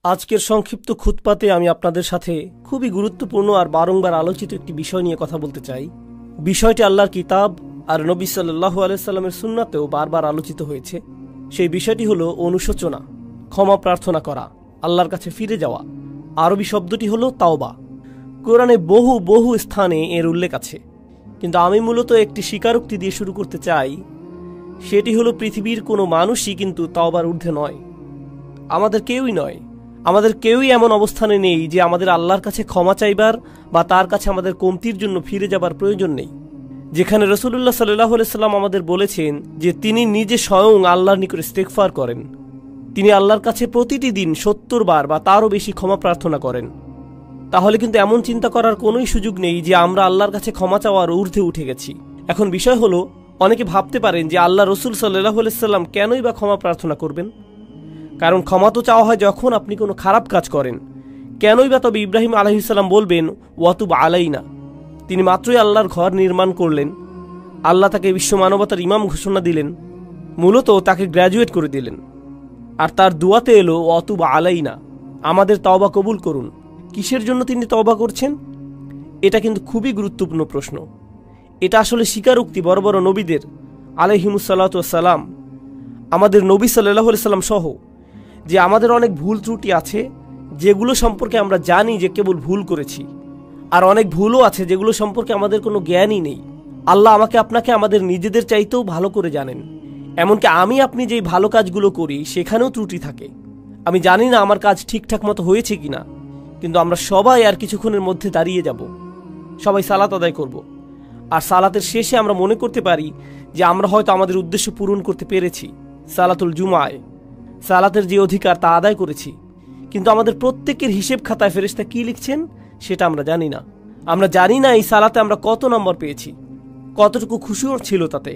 আজকের সংক্ষিপ্ত খুতবাতে আমি আপনাদের সাথে খুবই গুরুত্বপূর্ণ আর বারংবার আলোচিত একটি বিষয় নিয়ে কথা বলতে চাই। বিষয়টি আল্লাহর কিতাব আর নবী সাল্লাল্লাহু আলাইহি সাল্লামের সুন্নাতেও বারবার আলোচিত হয়েছে। সেই বিষয়টি হলো অনুশোচনা, ক্ষমা প্রার্থনা করা, আল্লাহর কাছে ফিরে যাওয়া। আরবি শব্দটি হলো তাওবা। কোরআনে বহু বহু স্থানে এর উল্লেখ আছে, কিন্তু আমি মূলত একটি স্বীকারোক্তি দিয়ে শুরু করতে চাই। সেটি হলো পৃথিবীর কোনো মানুষই কিন্তু তাওবার ঊর্ধ্বে নয়। আমাদের কেউই নয়, আমাদের কেউই এমন অবস্থানে নেই যে আমাদের আল্লাহর কাছে ক্ষমা চাইবার বা তার কাছে আমাদের কমতির জন্য ফিরে যাবার প্রয়োজন নেই। যেখানে রাসূলুল্লাহ সাল্লাল্লাহু আলাইহি সাল্লাম আমাদের বলেছেন যে তিনি নিজে স্বয়ং আল্লাহর নিকট ইস্তেগফার করেন, তিনি আল্লাহর কাছে প্রতিটি দিন ৭০ বার বা তারও বেশি ক্ষমা প্রার্থনা করেন। তাহলে কিন্তু এমন চিন্তা করার কোনোই সুযোগ নেই যে আমরা আল্লাহর কাছে ক্ষমা চাওয়ার ঊর্ধ্বে উঠে গেছি। এখন বিষয় হলো, অনেকে ভাবতে পারেন যে আল্লাহ রসুল সাল্লাল্লাহু আলাইহি সাল্লাম কেনই বা ক্ষমা প্রার্থনা করবেন? কারণ ক্ষমা তো চাওয়া হয় যখন আপনি কোনো খারাপ কাজ করেন। কেনই বা তবে ইব্রাহিম আলাইহিস সালাম বলবেন ওয়াতুব আলাইনা? তিনি মাত্রই আল্লাহর ঘর নির্মাণ করলেন, আল্লাহ তাকে বিশ্ব মানবতার ইমাম ঘোষণা দিলেন, মূলত তাকে গ্র্যাজুয়েট করে দিলেন, আর তার দুয়াতে এলো ওয়াতুব আলাইনা, আমাদের তওবা কবুল করুন। কিসের জন্য তিনি তওবা করছেন? এটা কিন্তু খুবই গুরুত্বপূর্ণ প্রশ্ন। এটা আসলে স্বীকারোক্তি বড় বড় নবীদের আলাইহিমুসসালাতু ওয়াসসালাম, আমাদের নবী সাল্লাল্লাহু আলাইহি সাল্লাম সহ, যে আমাদের অনেক ভুল ত্রুটি আছে যেগুলো সম্পর্কে আমরা জানি যে কেবল ভুল করেছি, আর অনেক ভুলও আছে যেগুলো সম্পর্কে আমাদের কোনো জ্ঞানই নেই। আল্লাহ আমাকে আপনাকে আমাদের নিজেদের চাইতেও ভালো করে জানেন। এমনকি আমি আপনি যেই ভালো কাজগুলো করি সেখানেও ত্রুটি থাকে। আমি জানি না আমার কাজ ঠিকঠাক মতো হয়েছে কিনা, কিন্তু আমরা সবাই আর কিছুক্ষণের মধ্যে দাঁড়িয়ে যাব, সবাই সালাত আদায় করব, আর সালাতের শেষে আমরা মনে করতে পারি যে আমরা হয়তো আমাদের উদ্দেশ্য পূরণ করতে পেরেছি, সালাতুল জুমায় সালাতের যে অধিকার তা আদায় করেছি। কিন্তু আমাদের প্রত্যেকের হিসেব খাতায় ফেরেশতা কি লিখছেন সেটা আমরা জানি না। আমরা জানি না এই সালাতে আমরা কত নম্বর পেয়েছি, কতটুকু খুশি ছিল তাতে,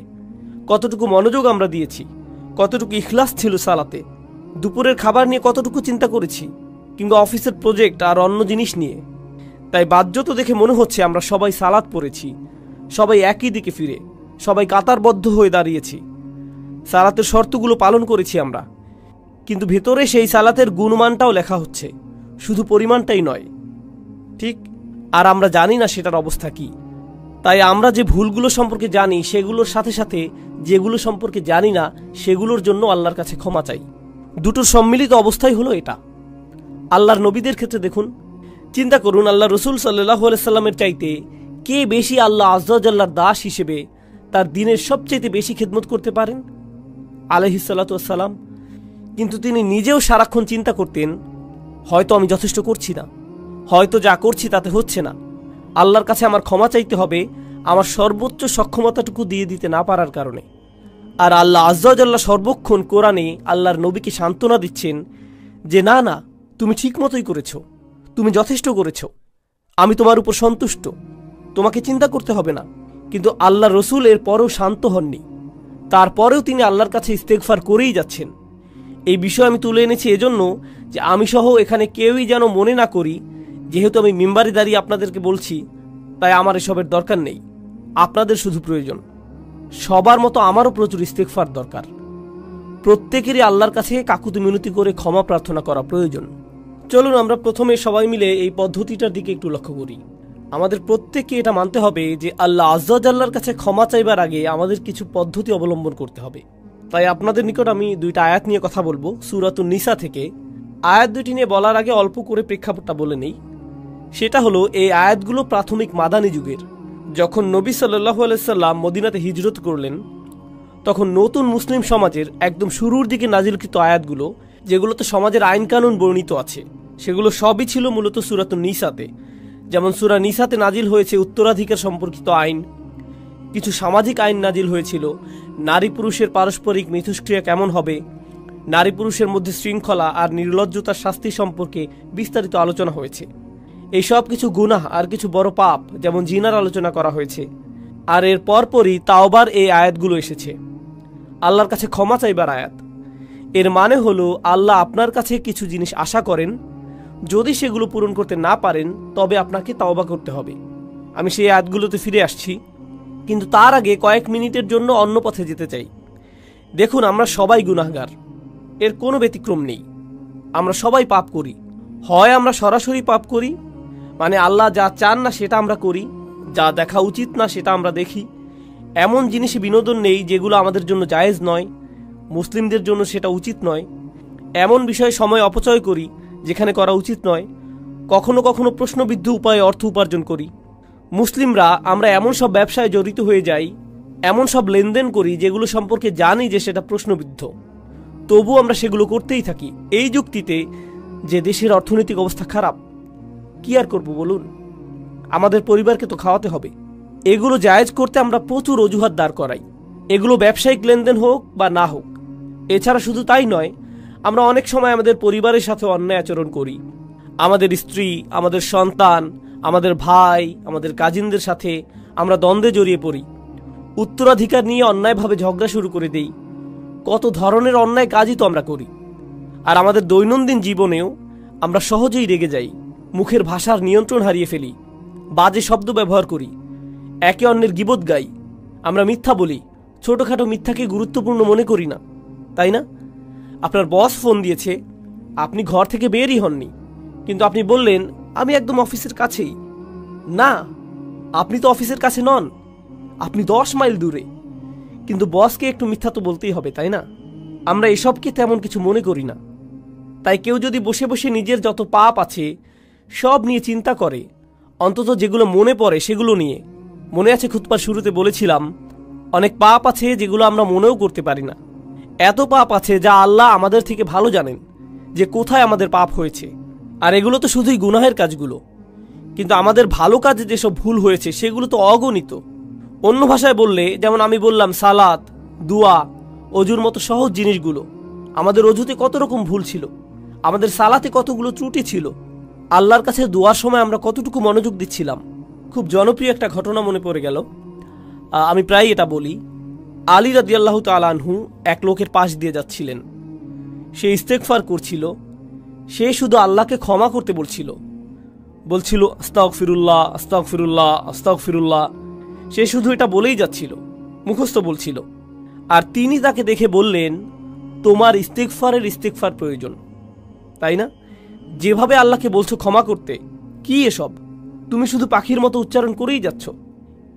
কতটুকু মনোযোগ আমরা দিয়েছি, কতটুকু ইখলাস ছিল সালাতে, দুপুরের খাবার নিয়ে কতটুকু চিন্তা করেছি, কিংবা অফিসের প্রজেক্ট আর অন্য জিনিস নিয়ে। তাই বাহ্যত দেখে মনে হচ্ছে আমরা সবাই সালাত পড়েছি, সবাই একই দিকে ফিরে, সবাই কাতারবদ্ধ হয়ে দাঁড়িয়েছি, সালাতের শর্তগুলো পালন করেছি আমরা। কিন্তু ভেতরে সেই সালাতের গুণমানটাও লেখা হচ্ছে, শুধু পরিমাণটাই নয়, ঠিক? আর আমরা জানি না সেটার অবস্থা কি। তাই আমরা যে ভুলগুলো সম্পর্কে জানি সেগুলোর সাথে সাথে যেগুলো সম্পর্কে জানি না সেগুলোর জন্য আল্লাহর কাছে ক্ষমা চাই। দুটোর সম্মিলিত অবস্থাই হলো এটা। আল্লাহর নবীদের ক্ষেত্রে দেখুন, চিন্তা করুন, আল্লাহ রসুল সাল্লাল্লাহু আলাইহি সাল্লামের চাইতে কে বেশি আল্লাহ আযজা ওয়া জাল্লার দাস হিসেবে তার দিনের সবচেয়ে বেশি খেদমত করতে পারেন? আলাইহিস সালাতু ওয়াস সালাম। কিন্তু তিনি নিজেও সারাক্ষণ চিন্তা করতেন, হয়তো আমি যথেষ্ট করছি না, হয়তো যা করছি তাতে হচ্ছে না, আল্লাহর কাছে আমার ক্ষমা চাইতে হবে আমার সর্বোচ্চ সক্ষমতাটুকু দিয়ে দিতে না পারার কারণে। আর আল্লাহ আযজা ওয়া জাল্লা সর্বক্ষণ কোরআনে আল্লাহর নবীকে সান্ত্বনা দিচ্ছেন যে না না, তুমি ঠিক মতোই করেছো, তুমি যথেষ্ট করেছো, আমি তোমার উপর সন্তুষ্ট, তোমাকে চিন্তা করতে হবে না। কিন্তু আল্লাহ রসুল এর পরেও শান্ত হননি, তারপরেও তিনি আল্লাহর কাছে ইস্তেগফার করেই যাচ্ছেন। এই বিষয় আমি তুলে এনেছি এজন্য যে আমি সহ এখানে কেউই যেন মনে না করি যেহেতু আমি মিম্বারে দাঁড়িয়ে আপনাদেরকে বলছি তাই আমার এসবের দরকার নেই। আপনাদের শুধু প্রয়োজন, সবার মতো আমারও প্রচুর ইস্তেগফার দরকার। প্রত্যেকেরই আল্লাহর কাছে কাকুতি মিনতি করে ক্ষমা প্রার্থনা করা প্রয়োজন। চলুন আমরা প্রথমে সবাই মিলে এই পদ্ধতিটার দিকে একটু লক্ষ্য করি। আমাদের প্রত্যেককে এটা মানতে হবে যে আল্লাহ আযজা ওয়া জাল্লার কাছে ক্ষমা চাইবার আগে আমাদের কিছু পদ্ধতি অবলম্বন করতে হবে। তাই আপনাদের নিকট আমি দুইটা আয়াত নিয়ে কথা বলবো সূরাতুন নিসা থেকে। আয়াত দুটি নিয়ে বলার আগে অল্প করে প্রেক্ষাপটটা বলে নেই। সেটা হলো, এই আয়াতগুলো প্রাথমিক মাদানী যুগের। যখন নবী সাল্লাল্লাহু আলাইহি সাল্লাম মদিনাতে হিজরত করলেন তখন নতুন মুসলিম সমাজের একদম শুরুর দিকে নাজিলকৃত আয়াতগুলো, যেগুলোতে সমাজের আইন কানুন বর্ণিত আছে, সেগুলো সবই ছিল মূলত সূরাতুন নিসাতে। যেমন সূরা নিসাতে নাজিল হয়েছে উত্তরাধিকার সম্পর্কিত আইন, কিছু সামাজিক আইন নাজিল হয়েছিল, নারী পুরুষের পারস্পরিক মিথস্ক্রিয়া কেমন হবে, নারী পুরুষের মধ্যে শৃঙ্খলা আর নির্লজ্জতার শাস্তি সম্পর্কে বিস্তারিত আলোচনা হয়েছে। এই সব কিছু গুনাহ আর কিছু বড় পাপ যেমন জিনার আলোচনা করা হয়েছে। আর এর পরপরই তাওবার এই আয়াতগুলো এসেছে, আল্লাহর কাছে ক্ষমা চাইবার আয়াত। এর মানে হলো আল্লাহ আপনার কাছে কিছু জিনিস আশা করেন, যদি সেগুলো পূরণ করতে না পারেন তবে আপনাকে তাওবা করতে হবে। আমি সেই আয়াতগুলোতে ফিরে আসছি, কিন্তু তার আগে কয়েক মিনিটের জন্য অন্য পথে যেতে চাই। দেখুন, আমরা সবাই গুনাহগার, এর কোনো ব্যতিক্রম নেই। আমরা সবাই পাপ করি। হয় আমরা সরাসরি পাপ করি, মানে আল্লাহ যা চান না সেটা আমরা করি, যা দেখা উচিত না সেটা আমরা দেখি, এমন জিনিসে বিনোদন নেই যেগুলো আমাদের জন্য জায়েজ নয়, মুসলিমদের জন্য সেটা উচিত নয়, এমন বিষয়ে সময় অপচয় করি যেখানে করা উচিত নয়, কখনো কখনো প্রশ্নবিদ্ধ উপায়ে অর্থ উপার্জন করি। মুসলিমরা আমরা এমন সব ব্যবসায় জড়িত হয়ে যাই, এমন সব লেনদেন করি যেগুলো সম্পর্কে জানি যে সেটা প্রশ্নবিদ্ধ, তবু আমরা সেগুলো করতেই থাকি এই যুক্তিতে যে দেশের অর্থনৈতিক অবস্থা খারাপ। কি আর করব বলুন, আমাদের পরিবারকে তো খাওয়াতে হবে। এগুলো জায়েজ করতে আমরা প্রচুর অজুহাত দাঁড় করাই, এগুলো ব্যবসায়িক লেনদেন হোক বা না হোক। এছাড়া শুধু তাই নয়, আমরা অনেক সময় আমাদের পরিবারের সাথে অন্যায় আচরণ করি। আমাদের স্ত্রী, আমাদের সন্তান, আমাদের ভাই, আমাদের কাজিনদের সাথে আমরা দ্বন্দ্বে জড়িয়ে পড়ি, উত্তরাধিকার নিয়ে অন্যায়ভাবে ঝগড়া শুরু করে দেই। কত ধরনের অন্যায় কাজই তো আমরা করি। আর আমাদের দৈনন্দিন জীবনেও আমরা সহজেই রেগে যাই, মুখের ভাষার নিয়ন্ত্রণ হারিয়ে ফেলি, বাজে শব্দ ব্যবহার করি, একে অন্যের গীবত গাই, আমরা মিথ্যা বলি, ছোটোখাটো মিথ্যাকে গুরুত্বপূর্ণ মনে করি না, তাই না? আপনার বস ফোন দিয়েছে, আপনি ঘর থেকে বেরই হননি, কিন্তু আপনি বললেন আমি একদম অফিসের কাছেই। না, আপনি তো অফিসের কাছে নন, আপনি 10 মাইল দূরে, কিন্তু বসকে একটু মিথ্যা তো বলতেই হবে, তাই না? আমরা এসবকে তেমন কিছু মনে করি না। তাই কেউ যদি বসে বসে নিজের যত পাপ আছে সব নিয়ে চিন্তা করে, অন্তত যেগুলো মনে পড়ে সেগুলো নিয়ে। মনে আছে খুতবার শুরুতে বলেছিলাম, অনেক পাপ আছে যেগুলো আমরা মনেও করতে পারি না। এত পাপ আছে যা আল্লাহ আমাদের থেকে ভালো জানেন যে কোথায় আমাদের পাপ হয়েছে। আর এগুলো তো শুধুই গুনাহের কাজগুলো, কিন্তু আমাদের ভালো কাজে যেসব ভুল হয়েছে সেগুলো তো অগণিত। অন্য ভাষায় বললে, যেমন আমি বললাম সালাত, দুয়া, অজুর মতো সহজ জিনিসগুলো, আমাদের অজুতে কত রকম ভুল ছিল, আমাদের সালাতে কতগুলো ত্রুটি ছিল, আল্লাহর কাছে দোয়ার সময় আমরা কতটুকু মনোযোগ দিচ্ছিলাম। খুব জনপ্রিয় একটা ঘটনা মনে পড়ে গেল, আমি প্রায় এটা বলি। আলী রাদিয়াল্লাহু তাআলা আনহু এক লোকের পাশ দিয়ে যাচ্ছিলেন, সে ইস্তেগফার করছিল, সে শুধু আল্লাহকে ক্ষমা করতে বলছিল আস্তাগফিরুল্লাহ আস্তাগফিরুল্লাহ আস্তাগফিরুল্লাহ। সে শুধু এটা বলেই যাচ্ছিল, মুখস্থ বলছিল। আর তিনি তাকে দেখে বললেন, তোমার ইস্তেগফার প্রয়োজন, তাই না? যেভাবে আল্লাহকে বলছো ক্ষমা করতে, কি এসব? তুমি শুধু পাখির মতো উচ্চারণ করেই যাচ্ছ,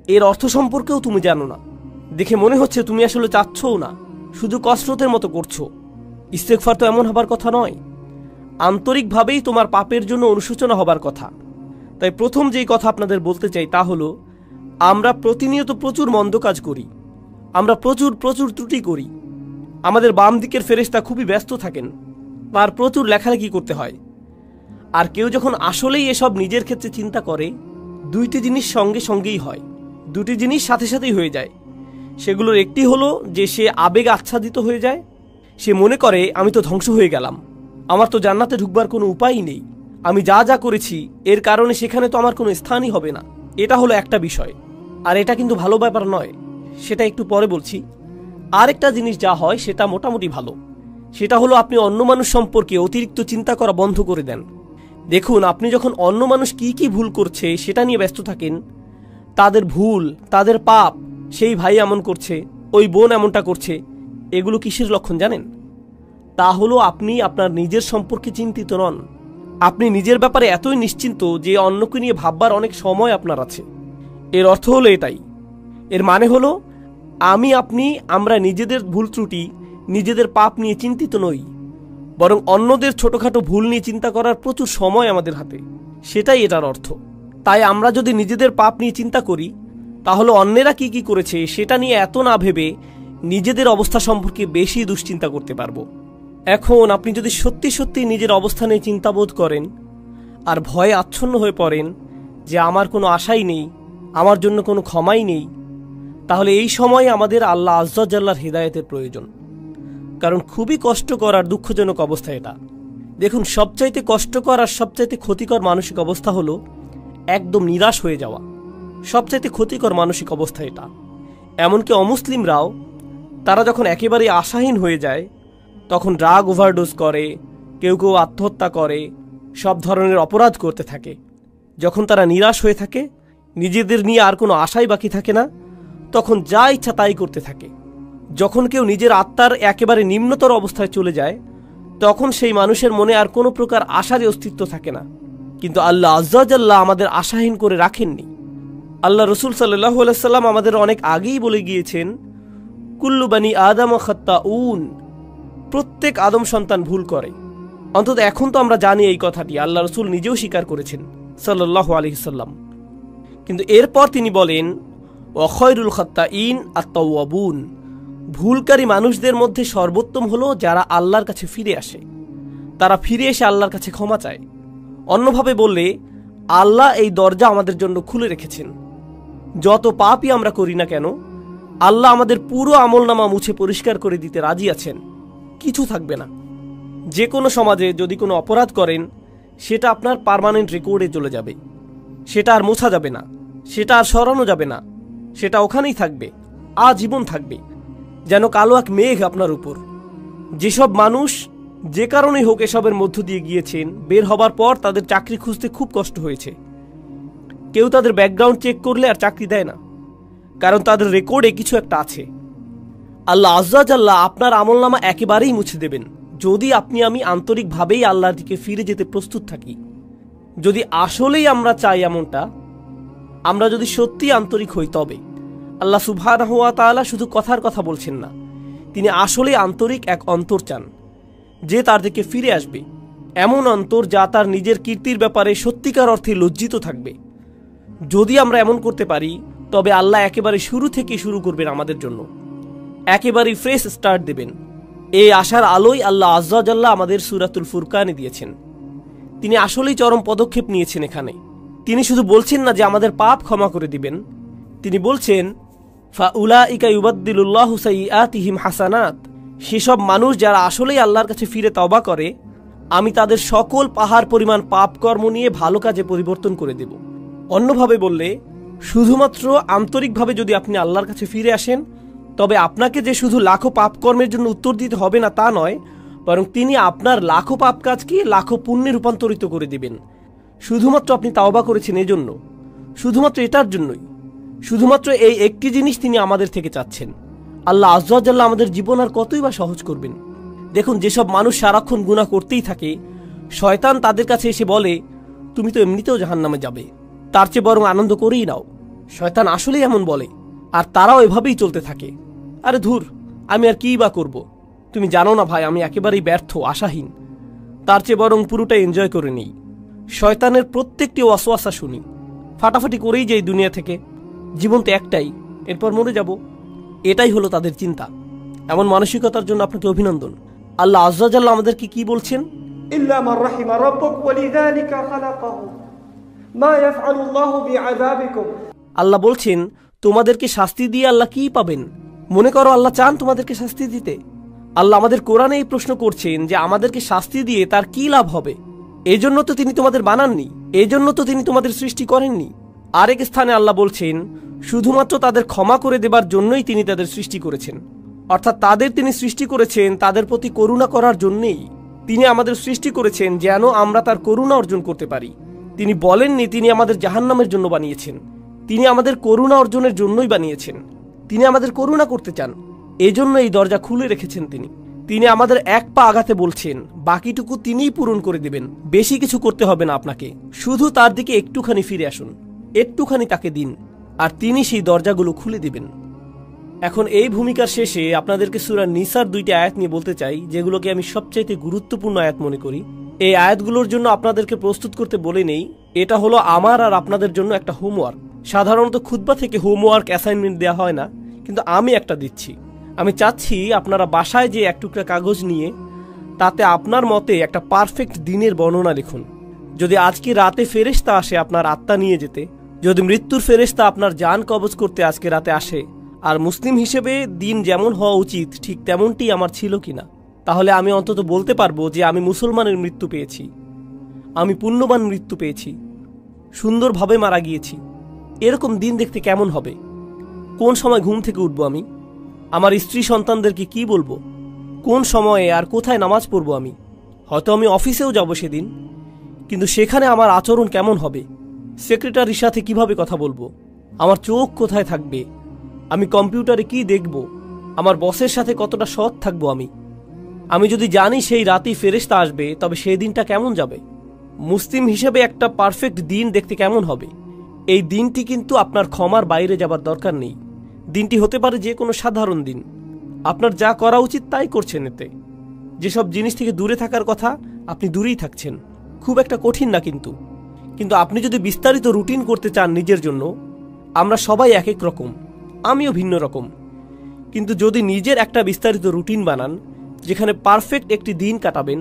এর অর্থ সম্পর্কেও তুমি জানো না। দেখে মনে হচ্ছে তুমি আসলে চাচ্ছও না, শুধু কসরতের মতো করছো। ইস্তেগফার তো এমন হবার কথা নয়, আন্তরিকভাবেই তোমার পাপের জন্য অনুশোচনা হবার কথা। তাই প্রথম যেই কথা আপনাদের বলতে চাই তা হলো, আমরা প্রতিনিয়ত প্রচুর মন্দ কাজ করি, আমরা প্রচুর ত্রুটি করি। আমাদের বাম দিকের ফেরেশতা খুবই ব্যস্ত থাকেন, তার প্রচুর লেখালেখি করতে হয়। আর কেউ যখন আসলেই এসব নিজের ক্ষেত্রে চিন্তা করে, দুইটি জিনিস সঙ্গেই হয়, দুটি জিনিস সাথে সাথেই হয়ে যায়। সেগুলোর একটি হলো যে সে আবেগ আচ্ছাদিত হয়ে যায়, সে মনে করে আমি তো ধ্বংস হয়ে গেলাম, আমার তো জান্নাতে ঢুকবার কোনো উপায়ই নেই, আমি যা করেছি এর কারণে সেখানে তো আমার কোনো স্থানই হবে না। এটা হলো একটা বিষয়, আর এটা কিন্তু ভালো ব্যাপার নয়, সেটা একটু পরে বলছি। আরেকটা জিনিস যা হয় সেটা মোটামুটি ভালো, সেটা হলো আপনি অন্য মানুষ সম্পর্কে অতিরিক্ত চিন্তা করা বন্ধ করে দেন। দেখুন, আপনি যখন অন্য মানুষ কি ভুল করছে সেটা নিয়ে ব্যস্ত থাকেন, তাদের ভুল, তাদের পাপ, সেই ভাই এমন করছে, ওই বোন এমনটা করছে, এগুলো কিসের লক্ষণ জানেন? তা হলো আপনি আপনার নিজের সম্পর্কে চিন্তিত নন। আপনি নিজের ব্যাপারে এতই নিশ্চিন্ত যে অন্যকে নিয়ে ভাববার অনেক সময় আপনার আছে। এর অর্থ হলো এটাই। এর মানে হলো আমরা নিজেদের ভুল ত্রুটি, নিজেদের পাপ নিয়ে চিন্তিত নই, বরং অন্যদের ছোটখাটো ভুল নিয়ে চিন্তা করার প্রচুর সময় আমাদের হাতে, সেটাই এটার অর্থ। তাই আমরা যদি নিজেদের পাপ নিয়ে চিন্তা করি, তাহলে অন্যেরা কি করেছে সেটা নিয়ে এত না ভেবে নিজেদের অবস্থা সম্পর্কে বেশি দুশ্চিন্তা করতে পারবো। এখন আপনি যদি সত্যি নিজের অবস্থানে চিন্তাবোধ করেন আর ভয়ে আচ্ছন্ন হয়ে পড়েন যে আমার কোনো আশাই নেই, আমার জন্য কোনো ক্ষমাই নেই, তাহলে এই সময় আমাদের আল্লাহ আজ্জা জাল্লার হিদায়াতের প্রয়োজন। কারণ খুবই কষ্টকর আর দুঃখজনক অবস্থা এটা। দেখুন, সবচাইতে কষ্টকর আর সবচাইতে ক্ষতিকর মানসিক অবস্থা হলো একদম নিরাশ হয়ে যাওয়া। সবচাইতে ক্ষতিকর মানসিক অবস্থা এটা। এমনকি অমুসলিমরাও, তারা যখন একেবারে আশাহীন হয়ে যায়, তখন ড্রাগ ওভারডোজ করে, কেউ আত্মহত্যা করে, সব ধরনের অপরাধ করতে থাকে। যখন তারা নিরাশ হয়ে থাকে, নিজেদের নিয়ে আর কোনো আশাই বাকি থাকে না, তখন যা ইচ্ছা তাই করতে থাকে। যখন কেউ নিজের আত্মার একেবারে নিম্নতর অবস্থায় চলে যায়, তখন সেই মানুষের মনে আর কোনো প্রকার আশারই অস্তিত্ব থাকে না। কিন্তু আল্লাহ আজ্জা ওয়া জাল্লা আমাদের আশাহীন করে রাখেননি। আল্লাহ রসুল সাল্লাল্লাহু আলাইহি সাল্লাম আমাদের অনেক আগেই বলে গিয়েছেন, কুল্লু বানি আদম খাত্তাউন, প্রত্যেক আদম সন্তান ভুল করে। অন্তত এখন তো আমরা জানি এই কথাটি, আল্লাহ রসুল নিজেও স্বীকার করেছেন সাল্লাল্লাহু আলাইহি সাল্লাম। কিন্তু এরপর তিনি বলেন, ওয়া খায়রুল খাত্তাইন আত-তাওয়াবুন, ভুলকারী মানুষদের মধ্যে সর্বোত্তম হলো যারা আল্লাহর কাছে ফিরে আসে, তারা ফিরে এসে আল্লাহর কাছে ক্ষমা চায়। অন্যভাবে বললে, আল্লাহ এই দরজা আমাদের জন্য খুলে রেখেছেন। যত পাপই আমরা করি না কেন, আল্লাহ আমাদের পুরো আমলনামা মুছে পরিষ্কার করে দিতে রাজি আছেন, কিছু থাকবে না। যে কোনো সমাজে যদি কোনো অপরাধ করেন, সেটা আপনার পার্মানেন্ট রেকর্ডে চলে যাবে, সেটা আর মোছা যাবে না, সেটা আর সরানো যাবে না, সেটা ওখানেই থাকবে, আজীবন থাকবে, যেন কালো এক মেঘ আপনার উপর। যেসব মানুষ যে কারণেই হোক এসবের মধ্য দিয়ে গিয়েছেন, বের হবার পর তাদের চাকরি খুঁজতে খুব কষ্ট হয়েছে। কেউ তাদের ব্যাকগ্রাউন্ড চেক করলে আর চাকরি দেয় না, কারণ তাদের রেকর্ডে কিছু একটা আছে। আল্লাহ আজ্জা ওয়া জাল্লা আপনার আমলনামা একেবারেই মুছে দেবেন, যদি আপনি আমি আন্তরিকভাবেই আল্লাহর দিকে ফিরে যেতে প্রস্তুত থাকি। যদি আসলেই আমরা চাই এমনটা, আমরা যদি সত্যি আন্তরিক হই, তবে আল্লাহ সুবহানাহু ওয়া তাআলা শুধু কথার কথা বলছেন না, তিনি আসলেই আন্তরিক এক অন্তর চান, যে তার দিকে ফিরে আসবে, এমন অন্তর যা তার নিজের কীর্তির ব্যাপারে সত্যিকার অর্থে লজ্জিত থাকবে। যদি আমরা এমন করতে পারি, তবে আল্লাহ একেবারে শুরু থেকে শুরু করবেন আমাদের জন্য, একেবারে ফ্রেশ স্টার্ট দেবেন। এই আশার আলোই আল্লাহ আজ্জা ওয়া জাল্লা আমাদের সূরাতুল ফুরকানে দিয়েছেন। তিনি আসলেই চরম পদক্ষেপ নিয়েছেন এখানে। তিনি শুধু বলছেন না যে আমাদের পাপ ক্ষমা করে দিবেন, তিনি বলছেন, ফাউলাইকা ইউবাদদিলুল্লাহু সাইয়্যাতিহিম হাসানাত, সেসব মানুষ যারা আসলেই আল্লাহর কাছে ফিরে তওবা করে, আমি তাদের সকল পাহাড় পরিমাণ পাপ কর্ম নিয়ে ভালো কাজে পরিবর্তন করে দেব। অন্যভাবে বললে, শুধুমাত্র আন্তরিকভাবে যদি আপনি আল্লাহর কাছে ফিরে আসেন, তবে আপনাকে যে শুধু লাখো পাপ কর্মের জন্য উত্তর দিতে হবে না তা নয়, বরং তিনি আপনার লাখো পাপ কাজকে লাখো পুণ্যে রূপান্তরিত করে দিবেন। শুধুমাত্র আপনি তাওবা করেছেন এজন্য, শুধুমাত্র এটার জন্যই, শুধুমাত্র এই একটি জিনিস তিনি আমাদের থেকে চাচ্ছেন। আল্লাহ আজ্জা ওয়া জাল্লা আমাদের জীবন আর কতই বা সহজ করবেন। দেখুন, যেসব মানুষ সারাক্ষণ গুনাহ করতেই থাকে, শয়তান তাদের কাছে এসে বলে, তুমি তো এমনিতেও জাহান্নামে যাবে, তার চেয়ে বরং আনন্দ করেই নাও। শয়তান আসলেই এমন বলে, আর তারাও এভাবেই চলতে থাকে। আরে ধুর, আমি আর কী বা করব, তুমি জানো না ভাই, আমি একেবারেই ব্যর্থ, আশাহীন, তার চেয়ে বরং পুরোটাই এনজয় করে নিই। শয়তানের প্রত্যেকটি ওয়াসওয়াসা শুনি, ফাটাফাটি করেই যাই দুনিয়া থেকে, জীবন তো একটাই, এরপর মরে যাব, এটাই হলো তাদের চিন্তা। এমন মানসিকতার জন্য আপনাকে অভিনন্দন। আল্লাহ আজ্জা ওয়া জাল্লা আমাদেরকে কি বলছেন, ইল্লা মান রাহিমা রাব্বুক ওয়ালিযালিকা খালাকাহু মা ইয়াফআলুল্লাহু বিআযাবিকুম। আল্লাহ বলছেন, তোমাদেরকে শাস্তি দিয়ে আল্লাহ কি পাবেন? মনে করো আল্লাহ চান তোমাদেরকে শাস্তি দিতে? আল্লাহ আমাদের কোরআনে এই প্রশ্ন করছেন যে আমাদেরকে শাস্তি দিয়ে তার কি লাভ হবে? এজন্য তো তিনি তোমাদের বানাননি, এজন্য তো তিনি তোমাদের সৃষ্টি করেননি। আরেক স্থানে আল্লাহ বলছেন, শুধুমাত্র তাদের ক্ষমা করে দেবার জন্যই তিনি তাদের সৃষ্টি করেছেন। অর্থাৎ তাদের তিনি সৃষ্টি করেছেন তাদের প্রতি করুণা করার জন্যেই। তিনি আমাদের সৃষ্টি করেছেন যেন আমরা তার করুণা অর্জন করতে পারি। তিনি বলেননি তিনি আমাদের জাহান্নামের জন্য বানিয়েছেন, তিনি আমাদের করুণা অর্জনের জন্যই বানিয়েছেন। তিনি আমাদের করুণা করতে চান, এজন্য এই দরজা খুলে রেখেছেন। তিনি আমাদের এক পা আগাতে বলছেন, বাকিটুকু তিনিই পূরণ করে দেবেন। বেশি কিছু করতে হবে না আপনাকে, শুধু তার দিকে একটুখানি ফিরে আসুন, একটুখানি তাকে দিন, আর তিনি সেই দরজাগুলো খুলে দিবেন। এখন এই ভূমিকার শেষে আপনাদেরকে সূরা নিসার 2টি আয়াত নিয়ে বলতে চাই, যেগুলোকে আমি সবচাইতে গুরুত্বপূর্ণ আয়াত মনে করি। এই আয়াতগুলোর জন্য আপনাদেরকে প্রস্তুত করতে বলে নেই, এটা হলো আমার আর আপনাদের জন্য একটা হোমওয়ার্ক। সাধারণত খুতবা থেকে হোমওয়ার্ক অ্যাসাইনমেন্ট দেওয়া হয় না, কিন্তু আমি একটা দিচ্ছি। আমি চাচ্ছি আপনারা বাসায় যে এক টুকরা কাগজ নিয়ে তাতে আপনার মতে একটা পারফেক্ট দিনের বর্ণনা লিখুন। যদি আজকে রাতে ফেরেশতা আসে আপনার আত্মা নিয়ে যেতে, যদি মৃত্যুর ফেরেশতা আপনার জান কবজ করতে আজকে রাতে আসে, আর মুসলিম হিসেবে দিন যেমন হওয়া উচিত ঠিক তেমনটি আমার ছিল কিনা, তাহলে আমি অন্তত বলতে পারবো যে আমি মুসলমানের মৃত্যু পেয়েছি, আমি পুণ্যবান মৃত্যু পেয়েছি, সুন্দরভাবে মারা গিয়েছি। এরকম দিন দেখতে কেমন হবে? কোন সময় ঘুম থেকে উঠবো আমি? আমার স্ত্রী সন্তানদেরকে কি বলবো? কোন সময়ে আর কোথায় নামাজ পড়বো আমি? হয়তো আমি অফিসেও যাব সেদিন, কিন্তু সেখানে আমার আচরণ কেমন হবে? সেক্রেটারির সাথে কিভাবে কথা বলবো? আমার চোখ কোথায় থাকবে? আমি কম্পিউটারে কি দেখব? আমার বসের সাথে কতটা সৎ থাকবো আমি? আমি যদি জানি সেই রাতেই ফেরেশতা আসবে, তবে সেই দিনটা কেমন যাবে? মুসলিম হিসেবে একটা পারফেক্ট দিন দেখতে কেমন হবে? এই দিনটি কিন্তু আপনার ক্ষমার বাইরে যাবার দরকার নেই। দিনটি হতে পারে যে কোনো সাধারণ দিন। আপনার যা করা উচিত তাই করছেন। এতে যেসব জিনিস থেকে দূরে থাকার কথা আপনি দূরেই থাকছেন। খুব একটা কঠিন না কিন্তু আপনি যদি বিস্তারিত রুটিন করতে চান নিজের জন্য, আমরা সবাই এক এক রকম, আমিও ভিন্ন রকম, কিন্তু যদি নিজের একটা বিস্তারিত রুটিন বানান যেখানে পারফেক্ট একটি দিন কাটাবেন,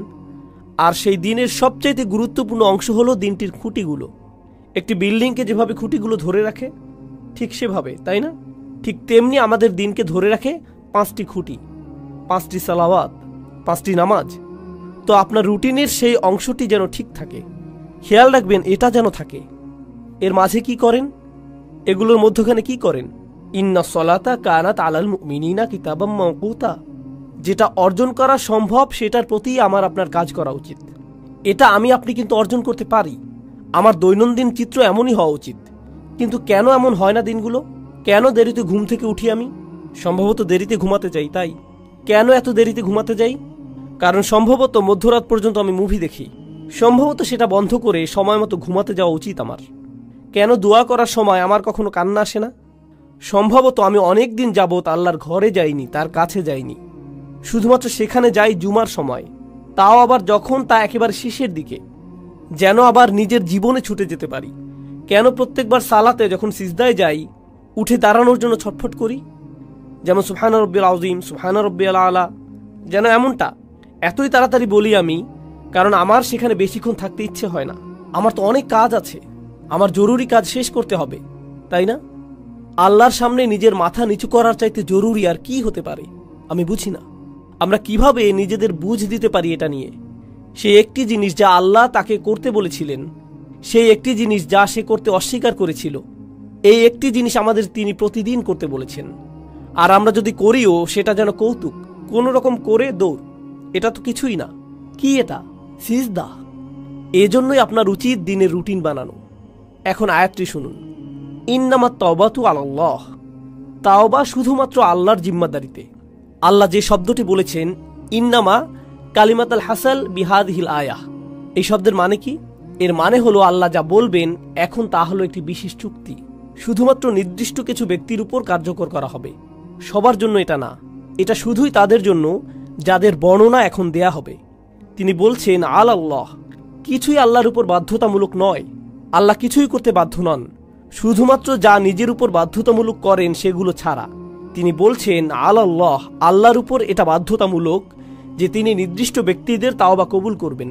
আর সেই দিনের সবচাইতে গুরুত্বপূর্ণ অংশ হলো দিনটির খুঁটিগুলো। একটি বিল্ডিংকে যেভাবে খুঁটিগুলো ধরে রাখে ঠিক সেভাবে, তাই না? ঠিক তেমনি আমাদের দিনকে ধরে রাখে 5টি খুঁটি, 5টি সালাওয়াত, 5টি নামাজ। তো আপনার রুটিনের সেই অংশটি যেন ঠিক থাকে, খেয়াল রাখবেন এটা যেন থাকে। এর মাঝে কি করেন, এগুলোর মধ্যখানে কি করেন? ইন্না সলাতা কানাত আলাল মুমিনিনা কিতাবাম মাওকুতা। যেটা অর্জন করা সম্ভব সেটার প্রতি আমার আপনার কাজ করা উচিত। এটা আমি আপনি কিন্তু অর্জন করতে পারি। আমার দৈনন্দিন চিত্র এমনই হওয়া উচিত। কিন্তু কেন এমন হয় না দিনগুলো? কেন দেরিতে ঘুম থেকে উঠি আমি? সম্ভবত দেরিতে ঘুমাতে যাই। তাই কেন এত দেরিতে ঘুমাতে যাই? কারণ সম্ভবত মধ্যরাত পর্যন্ত আমি মুভি দেখি। সম্ভবত সেটা বন্ধ করে সময় মতো ঘুমাতে যাওয়া উচিত আমার। কেন দোয়া করার সময় আমার কখনো কান্না আসে না? সম্ভবত আমি অনেক দিন যাবত আল্লাহর ঘরে যাইনি, তার কাছে যাইনি। শুধুমাত্র সেখানে যাই জুমার সময়, তাও আবার যখন তা একেবারে শেষের দিকে, যেন আবার নিজের জীবনে ছুটে যেতে পারি। কেন প্রত্যেকবার সালাতে যখন সিজদায় যাই উঠে দাঁড়ানোর জন্য ছটফট করি? যেমন সুবহান রাব্বিল আযীম, সুবহান রাব্বিল আলা, যেন এমনটা এতই তাড়াতাড়ি বলি আমি, কারণ আমার সেখানে বেশিক্ষণ থাকতে ইচ্ছে হয় না। আমার তো অনেক কাজ আছে, আমার জরুরি কাজ শেষ করতে হবে, তাই না? আল্লাহর সামনে নিজের মাথা নিচু করার চাইতে জরুরি আর কি হতে পারে? আমি বুঝি না আমরা কিভাবে নিজেদের বুঝ দিতে পারি এটা নিয়ে। সেই একটি জিনিস যা আল্লাহ তাকে করতে বলেছিলেন, সেই একটি জিনিস যা সে করতে অস্বীকার করেছিল, এই একটি জিনিস আমাদের তিনি প্রতিদিন করতে বলেছেন। আর আমরা যদি করিও সেটা যেন কৌতুক, কোনো রকম করে দৌড়। এটা তো কিছুই না। কি এটা? সিজদা। এজন্যই আপনার উচিত দিনের রুটিন বানানো। এখন আয়াতটি শুনুন। ইন্নামাত তাওবাতু আলাল্লাহ। তাওবা শুধুমাত্র আল্লাহর জিম্মাদারিতে। আল্লাহ যে শব্দটি বলেছেন ইন্নামা কালিমাতাল হাসাল বিহাদিহিল আয়াহ, এই শব্দের মানে কি? এর মানে হলো আল্লাহ যা বলবেন এখন তা হলো একটি বিশেষ চুক্তি, শুধুমাত্র নির্দিষ্ট কিছু ব্যক্তির উপর কার্যকর করা হবে। সবার জন্য এটা না, এটা শুধুই তাদের জন্য যাদের বর্ণনা এখন দেয়া হবে। তিনি বলছেন আল্লাহ, কিছুই আল্লাহর উপর বাধ্যতামূলক নয়। আল্লাহ কিছুই করতে বাধ্য নন, শুধুমাত্র যা নিজের উপর বাধ্যতামূলক করেন সেগুলো ছাড়া। তিনি বলছেন আল্লাহ, আল্লাহর উপর এটা বাধ্যতামূলক যে তিনি নির্দিষ্ট ব্যক্তিদের তাওবা কবুল করবেন।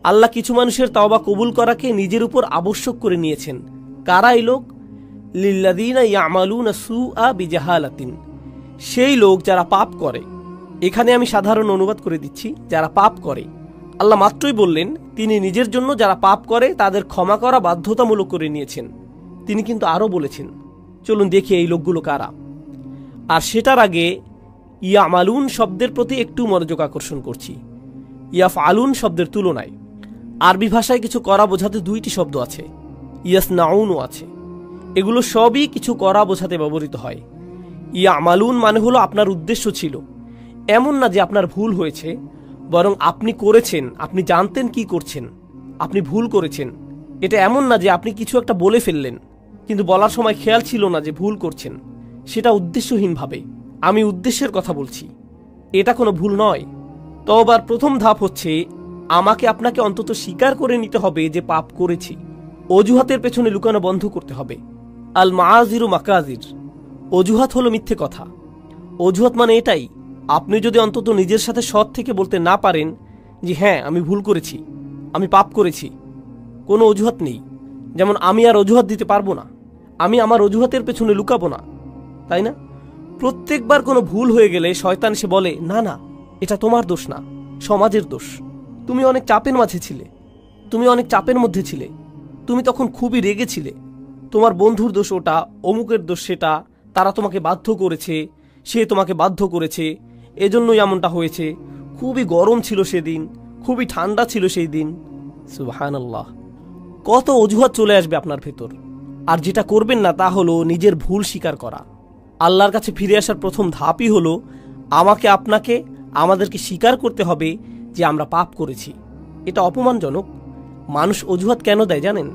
আল্লাহ কিছু মানুষের তাওবা কবুল করাকে নিজের উপর আবশ্যক করে নিয়েছেন। কারা এই লোক? লিল্লাযীনা ইয়ামালুনা সুআ বিজাহালাতিন, সেই লোক যারা পাপ করে। এখানে আমি সাধারণ অনুবাদ করে দিচ্ছি, যারা পাপ করে। আল্লাহ মাত্রই বললেন তিনি নিজের জন্য যারা পাপ করে তাদের ক্ষমা করা বাধ্যতামূলক করে নিয়েছেন। তিনি কিন্তু আরও বলেছেন, চলুন দেখি এই লোকগুলো কারা। আর সেটার আগে ইয়ামালুন শব্দের প্রতি একটু মনোযোগ আকর্ষণ করছি। ইয়াফআলুন শব্দের তুলনায় আরবি ভাষায় কিছু করা বোঝাতে 2টি শব্দ আছে, ইয়াসনাউনও আছে। এগুলো সবই কিছু করা বোঝাতে ব্যবহৃত হয়। ইয়ামালুন মানে হলো আপনার উদ্দেশ্য ছিল, এমন না যে আপনার ভুল হয়েছে, বরং আপনি করেছেন, আপনি জানতেন কি করছেন, আপনি ভুল করেছেন। এটা এমন না যে আপনি কিছু একটা বলে ফেললেন কিন্তু বলার সময় খেয়াল ছিল না যে ভুল করছেন, সেটা উদ্দেশ্যহীনভাবে। আমি উদ্দেশ্যের কথা বলছি, এটা কোনো ভুল নয়। তওবার প্রথম ধাপ হচ্ছে আমাকে আপনাকে অন্তত স্বীকার করে নিতে হবে যে পাপ করেছি। অজুহাতের পেছনে লুকানো বন্ধ করতে হবে। আল মাআযিরু মাকাযির, অজুহাত হলো মিথ্যে কথা। অজুহাত মানে এটাই, আপনি যদি অন্তত নিজের সাথে সৎ থেকে বলতে না পারেন যে হ্যাঁ আমি ভুল করেছি, আমি পাপ করেছি, কোনো অজুহাত নেই। যেমন আমি আর অজুহাত দিতে পারবো না, আমি আমার অজুহাতের পেছনে লুকাবো না, তাই না? প্রত্যেকবার কোনো ভুল হয়ে গেলে শয়তান সে বলে না না এটা তোমার দোষ না, সমাজের দোষ। তুমি অনেক চাপের মাঝে ছিলে, তুমি অনেক চাপের মধ্যে ছিলে, তুমি তখন খুবই রেগেছিলে, তোমার বন্ধুর দোষ ওটা, অমুকের দোষ সেটা, তারা তোমাকে বাধ্য করেছে, সে তোমাকে বাধ্য করেছে, এজন্যই এমনটা হয়েছে, খুবই গরম ছিল সেদিন, খুবই ঠান্ডা ছিল সেই দিন। সুবহানাল্লাহ, কত অজুহাত চলে আসবে আপনার ভেতর। আর যেটা করবেন না তা হলো নিজের ভুল স্বীকার করা। আল্লাহর কাছে ফিরে আসার প্রথম ধাপই হলো আমাকে আপনাকে আমাদেরকে স্বীকার করতে হবে যে আমরা পাপ করেছি। এটা অপমানজনক। মানুষ অজুহাত কেন দেয় জানেন?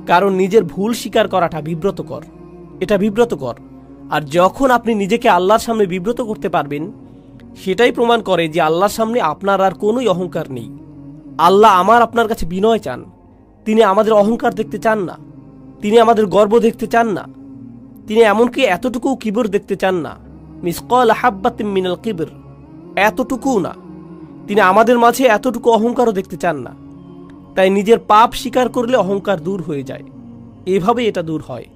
কারণ নিজের ভুল স্বীকার করাটা বিব্রতকর। এটা বিব্রতকর। আর যখন আপনি নিজেকে আল্লাহর সামনে বিব্রত করতে পারবেন, সেটাই প্রমাণ করে যে আল্লাহর সামনে আপনার আর কোনোই অহংকার নেই। আল্লাহ আপনার কাছে বিনয় চান। তিনি আমাদের অহংকার দেখতে চান না। তিনি আমাদের গর্ব দেখতে চান না। তিনি এমনকি এতটুকু কিবর দেখতে চান না, মিসকাল হাব্বাতিন মিনাল কিবর, এতটুকুও না। তিনি আমাদের মাঝে এতটুকু অহংকারও দেখতে চান না। তাই নিজের পাপ স্বীকার করলে অহংকার দূর হয়ে যায়। এভাবে এটা দূর হয়।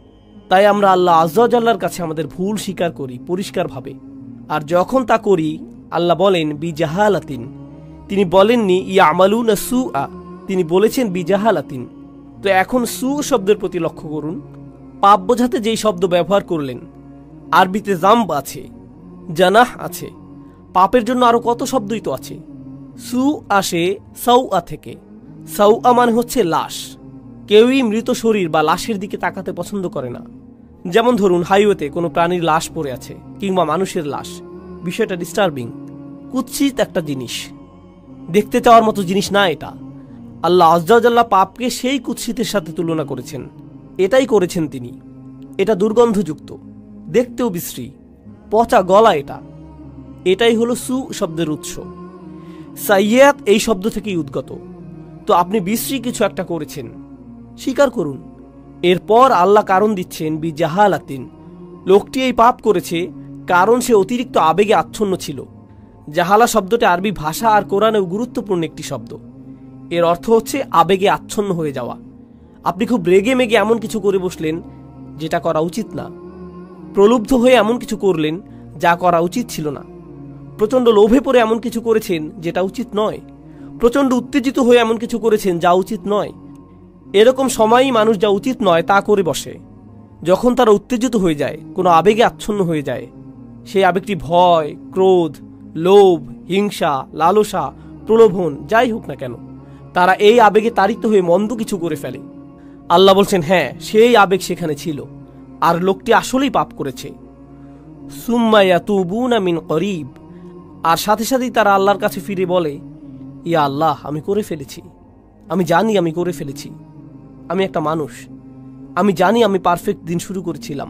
তাই আমরা আল্লাহ আয্যা ওয়া জাল্লার কাছে আমাদের ভুল স্বীকার করি পরিষ্কারভাবে। আর যখন তা করি, আল্লাহ বলেন বিজাহালাতিন। তিনি বলেননি ইয়ামালুনা সুআ, তিনি বলেছেন বিজাহালাতিন। তো এখন সু শব্দের প্রতি লক্ষ্য করুন। পাপ বোঝাতে যেই শব্দ ব্যবহার করলেন, আরবিতে জাম্ব আছে, জানাহ আছে, পাপের জন্য আরো কত শব্দই তো আছে। সু আসে সাউআ থেকে। সাউআ মানে হচ্ছে লাশ। কেউই মৃত শরীর বা লাশের দিকে তাকাতে পছন্দ করে না। যেমন ধরুন হাইওয়েতে কোনো প্রাণীর লাশ পড়ে আছে কিংবা মানুষের লাশ। বিষয়টা ডিস্টার্বিং, কুৎসিত একটা জিনিস, দেখতে চাওয়ার মতো জিনিস না এটা। আল্লাহ আয্যা ওয়া জাল্লা পাপকে সেই কুৎসিতের সাথে তুলনা করেছেন। এটাই করেছেন তিনি। এটা দুর্গন্ধযুক্ত, দেখতেও বিশ্রী, পচা গলা। এটাই হলো সু শব্দের উৎস। সাইয়্যাত এই শব্দ থেকেই উদ্গত। তো আপনি বিশ্রী কিছু একটা করেছেন, স্বীকার করুন। এরপর আল্লাহ কারণ দিচ্ছেন বিজাহালাতিন। লোকটি এই পাপ করেছে কারণ সে অতিরিক্ত আবেগে আচ্ছন্ন ছিল। জাহালা শব্দটি আরবি ভাষা আর কোরআনেও গুরুত্বপূর্ণ একটি শব্দ। এর অর্থ হচ্ছে আবেগে আচ্ছন্ন হয়ে যাওয়া। আপনি খুব রেগে মেগে এমন কিছু করে বসলেন যেটা করা উচিত না। প্রলুব্ধ হয়ে এমন কিছু করলেন যা করা উচিত ছিল না। প্রচণ্ড লোভে পড়ে এমন কিছু করেছেন যেটা উচিত নয়। প্রচণ্ড উত্তেজিত হয়ে এমন কিছু করেছেন যা উচিত নয়। এরকম সময়ই মানুষ যা উচিত নয় তা করে বসে। যখন তারা উত্তেজিত হয়ে যায়, কোনো আবেগে আচ্ছন্ন হয়ে যায়, সেই আবেগটি ভয়, ক্রোধ, লোভ, হিংসা, লালসা, প্রলোভন যাই হোক না কেন, তারা এই আবেগে তাড়িত হয়ে মন্দ কিছু করে ফেলে। আল্লাহ বলছেন হ্যাঁ, সেই আবেগ সেখানে ছিল আর লোকটি আসলেই পাপ করেছে। সুম্মা ইয়াতুবুনা মিন করিব, আর সাথে সাথেই তারা আল্লাহর কাছে ফিরে বলে, ইয়া আল্লাহ, আমি করে ফেলেছি। আমি জানি আমি করে ফেলেছি। আমি একটা মানুষ। আমি জানি আমি পারফেক্ট দিন শুরু করেছিলাম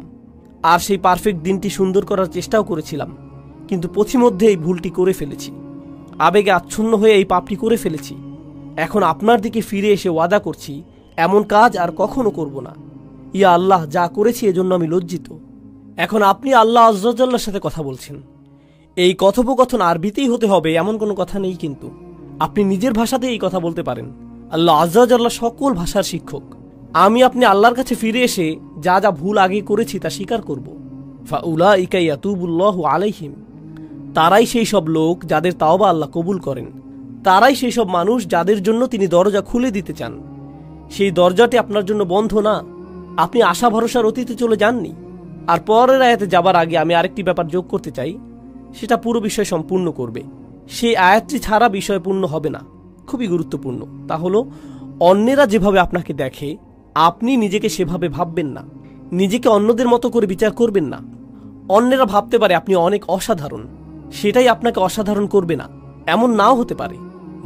আর সেই পারফেক্ট দিনটি সুন্দর করার চেষ্টাও করেছিলাম, কিন্তু পথিমধ্যে এই ভুলটি করে ফেলেছি। আবেগে আচ্ছন্ন হয়ে এই পাপটি করে ফেলেছি। এখন আপনার দিকে ফিরে এসে ওয়াদা করছি এমন কাজ আর কখনো করব না। ইয়া আল্লাহ, যা করেছি এজন্য আমি লজ্জিত। এখন আপনি আল্লাহ আয্যা ওয়া জাল্লার সাথে কথা বলছেন। এই কথোপকথন আরবিতেই হতে হবে এমন কোনো কথা নেই, কিন্তু আপনি নিজের ভাষাতে এই কথা বলতে পারেন। আল্লাহ আয্যা ওয়া জাল্লা সকল ভাষার শিক্ষক। আপনি আল্লাহর কাছে ফিরে এসে যা যা ভুল আগে করেছি তা স্বীকার করব। ফাউলাইকা ইয়াতুবুল্লাহু আলাইহিম, তারাই সেই সব লোক যাদের তাওবা আল্লাহ কবুল করেন। তারাই সেই সব মানুষ যাদের জন্য তিনি দরজা খুলে দিতে চান। সেই দরজাটি আপনার জন্য বন্ধ না। আপনি আশা ভরসার অতীতে চলে যাননি। আর পরের আয়াতে যাবার আগে আমি আরেকটি ব্যাপার যোগ করতে চাই, সেটা পুরো বিষয় সম্পূর্ণ করবে। সেই আয়াতটি ছাড়া বিষয় পূর্ণ হবে না। খুবই গুরুত্বপূর্ণ। তা হলো, অন্যেরা যেভাবে আপনাকে দেখে আপনি নিজেকে সেভাবে ভাববেন না। নিজেকে অন্যদের মতো করে বিচার করবেন না। অন্যেরা ভাবতে পারে আপনি অনেক অসাধারণ, সেটাই আপনাকে অসাধারণ করবে না, এমন নাও হতে পারে।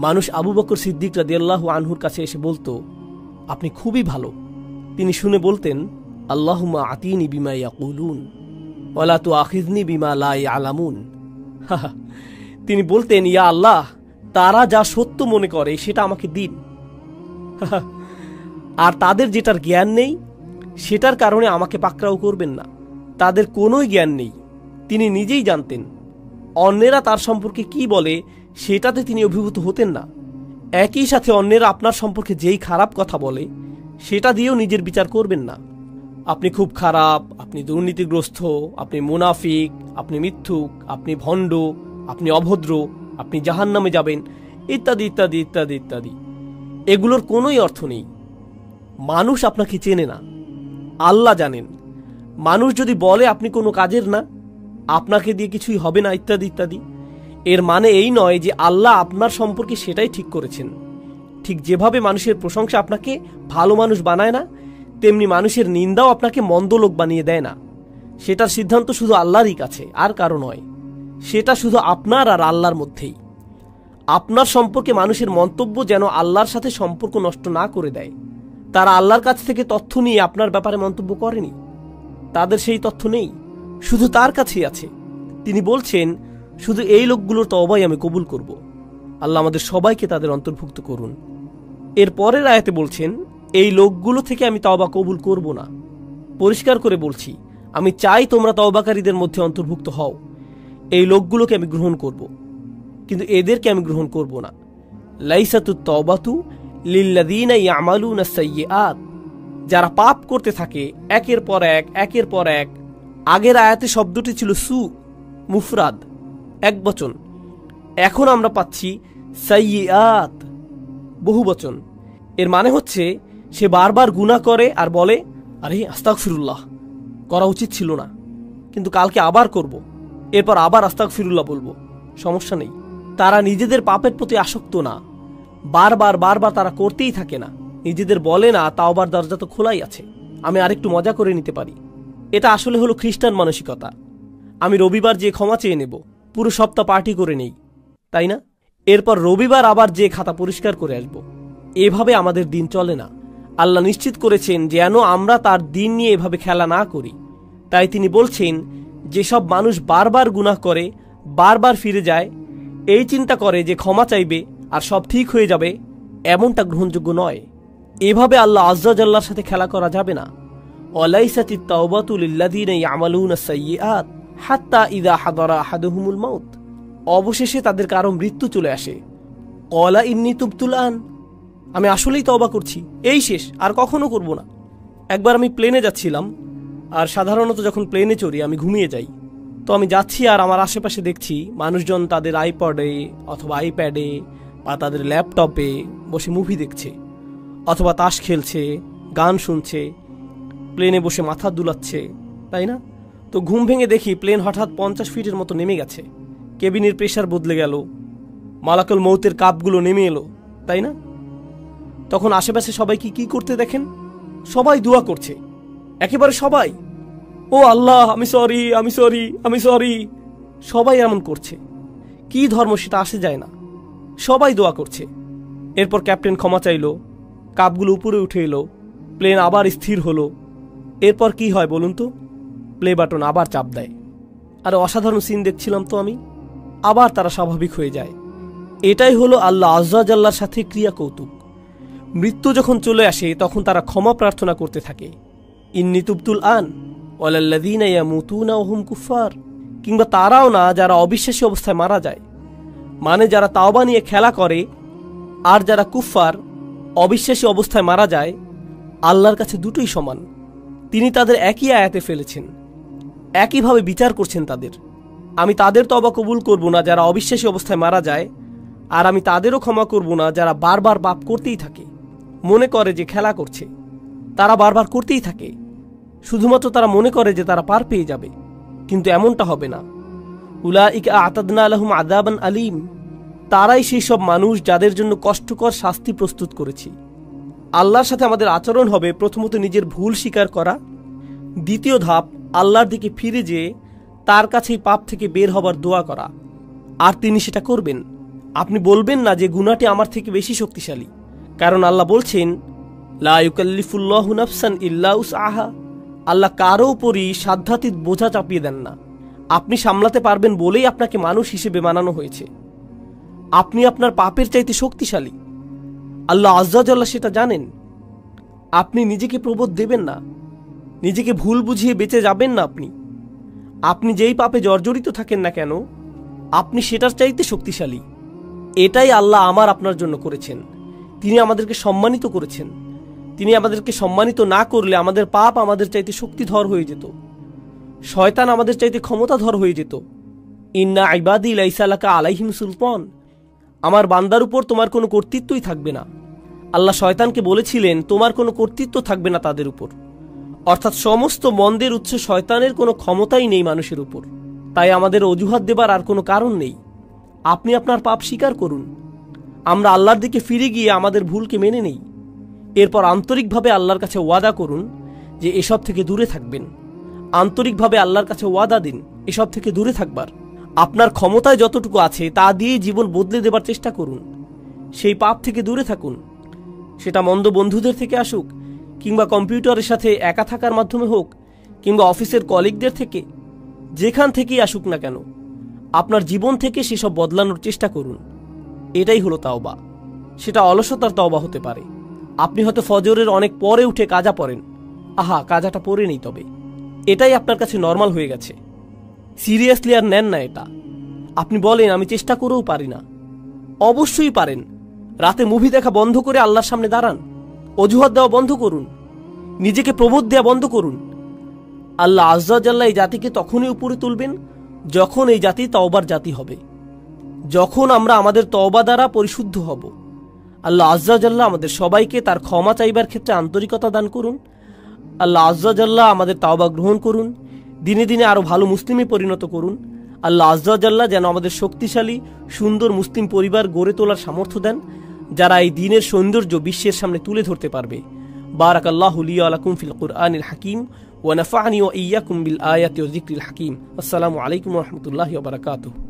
মানুষ আবু বকর সিদ্দিক রাদিয়াল্লাহু আনহুর কাছে এসে বলতো, আপনি খুবই ভালো। তিনি শুনে বলতেন, আল্লাহুম্মা আতিনি বিমা ইয়াকুলুন ওয়ালা তুআখিযনি বিমা লা ইয়ালামুন। তিনি বলতেন, ইয়া আল্লাহ, তারা যা সত্য মনে করে সেটা আমাকে দিন। আর তাদের যেটার জ্ঞান নেই সেটার কারণে আমাকে পাকড়াও করবেন না। তাদের কোনোই জ্ঞান নেই, তিনি নিজেই জানতেন। অন্যেরা তার সম্পর্কে কি বলে সেটাতে তিনি অভিভূত হতেন না। একই সাথে অন্যেরা আপনার সম্পর্কে যেই খারাপ কথা বলে সেটা দিয়েও নিজের বিচার করবেন না। আপনি খুব খারাপ, আপনি দুর্নীতিগ্রস্ত, আপনি মুনাফিক, আপনি মিথ্যুক, আপনি ভণ্ড, আপনি অভদ্র, আপনি জাহান্নামে যাবেন, ইত্যাদি ইত্যাদি ইত্যাদি ইত্যাদি। এগুলোর কোনোই অর্থ নেই। মানুষ আপনাকে চেনে না, আল্লাহ জানেন। মানুষ যদি বলে আপনি কোনো কাজের না, আপনাকে দিয়ে কিছুই হবে না, ইত্যাদি ইত্যাদি, এর মানে এই নয় যে আল্লাহ আপনার সম্পর্কে সেটাই ঠিক করেছেন। ঠিক যেভাবে মানুষের প্রশংসা আপনাকে ভালো মানুষ বানায় না, তেমনি মানুষের নিন্দাও আপনাকে মন্দ লোক বানিয়ে দেয় না। সেটার সিদ্ধান্ত শুধু আল্লাহরই কাছে, আর কারো নয়। সেটা শুধু আপনার আর আল্লাহর মধ্যেই। আপনার সম্পর্কে মানুষের মন্তব্য যেন আল্লাহর সাথে সম্পর্ক নষ্ট না করে দেয়। তারা আল্লাহর কাছ থেকে তথ্য নিয়ে আপনার ব্যাপারে মন্তব্য করেনি, তাদের সেই তথ্য নেই, শুধু তার কাছেই আছে। তিনি বলছেন, শুধু এই লোকগুলোর তওবাই আমি কবুল করব। আল্লাহ আমাদের সবাইকে তাদের অন্তর্ভুক্ত করুন। এর পরের আয়াতে বলছেন, এই লোকগুলো থেকে আমি তওবা কবুল করব না। পরিষ্কার করে বলছি, আমি চাই তোমরা তওবাকারীদের মধ্যে অন্তর্ভুক্ত হও। এই লোকগুলোকে আমি গ্রহণ করব, কিন্তু এদেরকে আমি গ্রহণ করব না। লাইসাতুত তাওবাতু লিল্লাযীনা ইয়ামালুনা সাইয়্যাত, যারা পাপ করতে থাকে একের পর এক। আগের আয়াতে শব্দটি ছিল সু, মুফরাদ, একবচন। এখন আমরা পাচ্ছি সাইয়্যাত, বহুবচন। এর মানে হচ্ছে সে বারবার গুনাহ করে আর বলে, আরে আস্তাগফিরুল্লাহ, করা উচিত ছিল না, কিন্তু কালকে আবার করব, এরপর আবার আস্তাগফিরুল্লাহ বলবো, সমস্যা নেই। তারা নিজেদের পাপের প্রতি আসক্ত না, বারবার তারা করতেই থাকে না। নিজেদের বলে না তাওবার দরজা তো খোলাই আছে, আমি আরেকটু মজা করে নিতে পারি। এটা আসলে হলো খ্রিস্টান মানসিকতা। আমি রবিবার যে ক্ষমা চেয়ে নেব, পুরো সপ্তাহ পার্টি করে নেই, তাই না? এরপর রবিবার আবার যে খাতা পরিষ্কার করে আসব। এভাবে আমাদের দিন চলে না। আল্লাহ নিশ্চিত করেছেন যেন আমরা তার দিন নিয়ে এভাবে খেলা না করি। তাই তিনি বলছেন, যেসব মানুষ বারবার গুনাহ করে, বারবার ফিরে যায়, এই চিন্তা করে যে ক্ষমা চাইবে আর সব ঠিক হয়ে যাবে, এমনটা গ্রহণযোগ্য নয়। এভাবে আল্লাহ আজ্জা জাল্লার সাথে খেলা করা যাবে না। ওয়ালাইসাতিত তাওবাতু লিল্লাযীনা ইয়ামালুনা সাইয়্যাত হাত্তা ইযা হাদারা আহাদুহুমুল মাউত, অবশেষে তাদের কারো মৃত্যু চলে আসে। ক্বালা ইন্নী তুবতুল আন, আমি আসলেই তওবা করছি, এই শেষ, আর কখনো করব না। একবার আমি প্লেনে যাচ্ছিলাম, আর সাধারণত যখন প্লেনে চড়ি আমি ঘুমিয়ে যাই। তো আমি যাচ্ছি আর আমার আশেপাশে দেখছি মানুষজন তাদের আইপডে অথবা আইপ্যাডে বা তাদের ল্যাপটপে বসে মুভি দেখছে, অথবা তাস খেলছে, গান শুনছে, প্লেনে বসে মাথা দুলাচ্ছে, তাই না? তো ঘুম ভেঙে দেখি প্লেন হঠাৎ 50 ফিটের মতো নেমে গেছে, কেবিনের প্রেসার বদলে গেল, মালাকুল মৌতের কাপগুলো নেমে এলো, তাই না? তখন আশেপাশে সবাইকে কি করতে দেখেন? সবাই দোয়া করছে, একেবারে সবাই। ও আল্লাহ, আমি সরি। সবাই এমন করছে। কি ধর্ম সেটা আসে যায় না, সবাই দোয়া করছে। এরপর ক্যাপ্টেন ক্ষমা চাইল, কাপগুলো উপরে উঠে এলো, প্লেন আবার স্থির হলো। এরপর কি হয় বলুন তো? প্লে বাটন আবার চাপ দেয়। আর অসাধারণ সিন দেখছিলাম তো আমি। আবার তারা স্বাভাবিক হয়ে যায়। এটাই হলো আল্লাহ আজ্জা জাল্লার সাথে ক্রিয়া কৌতুক। মৃত্যু যখন চলে আসে তখন তারা ক্ষমা প্রার্থনা করতে থাকে, ইন্নী তুবতুল আন ওয়ালাল্লাযীনা ইয়ামুতুনা ওয়া হুম কুফার। কিংবা তারাও না যারা অবিশ্বাসী অবস্থায় মারা যায়, মানে যারা তাওবা নিয়ে খেলা করে আর যারা কুফার অবিশ্বাসী অবস্থায় মারা যায়, আল্লাহর কাছে দুটোই সমান। তিনি তাদের একই আয়াতে ফেলেছেন, একইভাবে বিচার করছেন তাদের। আমি তাদের তওবা কবুল করব না যারা অবিশ্বাসী অবস্থায় মারা যায়, আর আমি তাদেরও ক্ষমা করব না যারা বারবার পাপ করতেই থাকে, মনে করে যে খেলা করছে। তারা বারবার করতেই থাকে, শুধুমাত্র তারা মনে করে যে তারা পার পেয়ে যাবে, কিন্তু এমনটা হবে না। উলাইকা আ'তাদনা লাহুম আযাবান আলীম, তারাই সেই সব মানুষ যাদের জন্য কষ্টকর শাস্তি প্রস্তুত করেছি। আল্লাহর সাথে আমাদের আচরণ হবে প্রথমত নিজের ভুল স্বীকার করা, দ্বিতীয় ধাপ আল্লাহর দিকে ফিরে যেয়ে তার কাছেই পাপ থেকে বের হবার দোয়া করা। আর তিনি সেটা করবেন। আপনি বলবেন না যে গুনাহটি আমার থেকে বেশি শক্তিশালী, কারণ আল্লাহ বলছেন, লা ইউকাল্লিফুল্লাহু নাফসান ইল্লা উসআহা। আল্লাহ কারো উপরই সাধ্যাতীত বোঝা চাপিয়ে দেন না। আপনি সামলাতে পারবেন বলেই আপনাকে মানুষ হিসেবে বানানো হয়েছে। আপনি আপনার পাপের চাইতে শক্তিশালী, আল্লাহ আজ্জা জাল্লা সেটা জানেন। আপনি নিজেকে প্রবোধ দেবেন না, নিজেকে ভুল বুঝিয়ে বেঁচে যাবেন না। আপনি যেই পাপে জর্জরিত থাকেন না কেন, আপনি সেটার চাইতে শক্তিশালী। এটাই আল্লাহ আমার আপনার জন্য করেছেন। তিনি আমাদেরকে সম্মানিত করেছেন। তিনি আমাদেরকে সম্মানিত না করলে আমাদের পাপ আমাদের চাইতে শক্তিধর হয়ে যেত, শয়তান আমাদের চাইতে ক্ষমতাধর হয়ে যেত। ইন্না ইবাদি লাইসা লাকা আলাইহিম সুলতান, আমার বান্দার উপর তোমার কোনো কর্তৃত্বই থাকবে না। আল্লাহ শয়তানকে বলেছিলেন তোমার কোনো কর্তৃত্ব থাকবে না তাদের উপর, অর্থাৎ সমস্ত মন্দের উৎস শয়তানের কোনো ক্ষমতাই নেই মানুষের উপর। তাই আমাদের অজুহাত দেবার আর কোনো কারণ নেই। আপনি আপনার পাপ স্বীকার করুন, আমরা আল্লাহর দিকে ফিরে গিয়ে আমাদের ভুলকে মেনে নেই। এরপর আন্তরিকভাবে আল্লাহর কাছে ওয়াদা করুন যে এসব থেকে দূরে থাকবেন। আন্তরিকভাবে আল্লাহর কাছে ওয়াদা দিন এসব থেকে দূরে থাকবার। আপনার ক্ষমতায় যতটুকু আছে তা দিয়ে জীবন বদলে দেবার চেষ্টা করুন। সেই পাপ থেকে দূরে থাকুন, সেটা মন্দ বন্ধুদের থেকে আসুক, কিংবা কম্পিউটারের সাথে একা থাকার মাধ্যমে হোক, কিংবা অফিসের কলিগদের থেকে, যেখান থেকেই আসুক না কেন আপনার জীবন থেকে সেসব বদলানোর চেষ্টা করুন। এটাই হলো তাওবা। সেটা অলসতার তওবা হতে পারে। আপনি হয়তো ফজরের অনেক পরে উঠে কাজা পড়েন, আহা কাজাটা পরে নেই, তবে এটাই আপনার কাছে নর্মাল হয়ে গেছে। সিরিয়াসলি আর নেন না এটা। আপনি বলেন আমি চেষ্টা করেও পারি না। অবশ্যই পারেন। রাতে মুভি দেখা বন্ধ করে আল্লাহর সামনে দাঁড়ান, অজুহাত দেওয়া বন্ধ করুন, নিজেকে প্রবোধ দেওয়া বন্ধ করুন। আল্লাহ আজ্জা জাল্লা এই জাতিকে তখনই উপরে তুলবেন যখন এই জাতি তওবার জাতি হবে, যখন আমরা আমাদের তওবা দ্বারা পরিশুদ্ধ হব। আল্লাহ আজ্জা জাল্লা আমাদের সবাইকে তার ক্ষমা চাইবার ক্ষেত্রে আন্তরিকতা দান করুন। আল্লাহ আজ্জা জাল্লা আমাদের তওবা গ্রহণ করুন, দিনে দিনে আরো ভালো মুসলিমে পরিণত করুন। আল্লাহ আজ্জা জাল্লা যেন আমাদের শক্তিশালী সুন্দর মুসলিম পরিবার গড়ে তোলার সামর্থ্য দেন, যারা এই দ্বীনের সৌন্দর্য বিশ্বের সামনে তুলে ধরতে পারবে। বারাকাল্লাহু লি ওয়া লাকুম ফিল কুরআনিল হাকিম ওয়া নাফা'নি ওয়া ইয়্যাকুম বিল আয়াতি ওয়া যিকরিল হাকিম। আসসালামু আলাইকুম ওয়া রাহমাতুল্লাহি ওয়া বারাকাতুহু।